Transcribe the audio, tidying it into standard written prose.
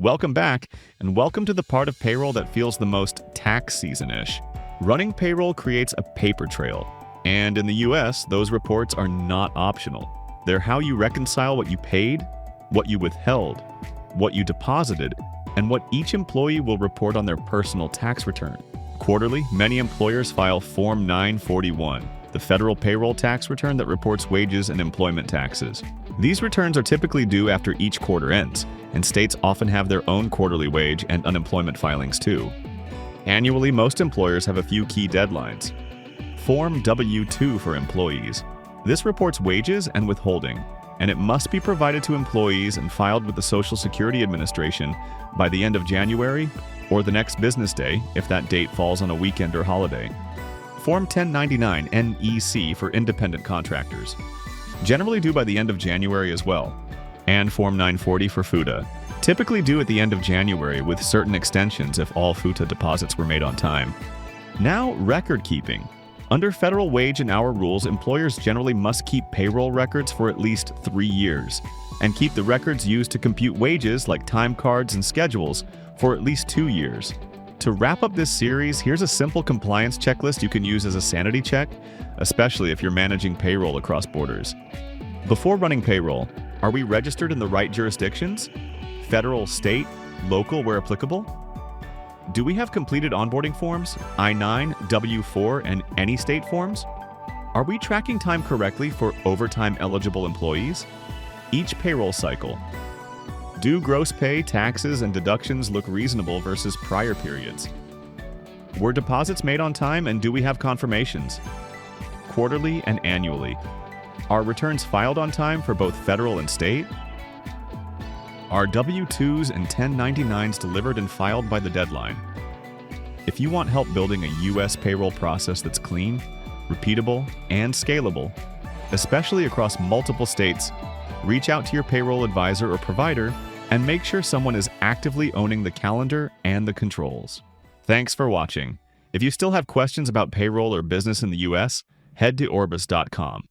Welcome back, and welcome to the part of payroll that feels the most tax season-ish. Running payroll creates a paper trail, and in the US, those reports are not optional. They're how you reconcile what you paid, what you withheld, what you deposited, and what each employee will report on their personal tax return. Quarterly, many employers file Form 941, the federal payroll tax return that reports wages and employment taxes. These returns are typically due after each quarter ends, and states often have their own quarterly wage and unemployment filings too. Annually, most employers have a few key deadlines. Form W-2 for employees. This reports wages and withholding, and it must be provided to employees and filed with the Social Security Administration by the end of January or the next business day if that date falls on a weekend or holiday. Form 1099 NEC for independent contractors, generally due by the end of January as well, and Form 940 for FUTA, typically due at the end of January with certain extensions if all FUTA deposits were made on time. Now, record keeping. Under federal wage and hour rules, employers generally must keep payroll records for at least 3 years, and keep the records used to compute wages like time cards and schedules for at least 2 years. To wrap up this series, here's a simple compliance checklist you can use as a sanity check, especially if you're managing payroll across borders. Before running payroll, are we registered in the right jurisdictions? Federal, state, local where applicable? Do we have completed onboarding forms, I-9, W-4, and any state forms? Are we tracking time correctly for overtime eligible employees? Each payroll cycle. Do gross pay, taxes, and deductions look reasonable versus prior periods? Were deposits made on time, and do we have confirmations? Quarterly and annually. Are returns filed on time for both federal and state? Are W-2s and 1099s delivered and filed by the deadline? If you want help building a U.S. payroll process that's clean, repeatable, and scalable, especially across multiple states, reach out to your payroll advisor or provider and make sure someone is actively owning the calendar and the controls. Thanks for watching. If you still have questions about payroll or business in the U.S., head to Orbis.com.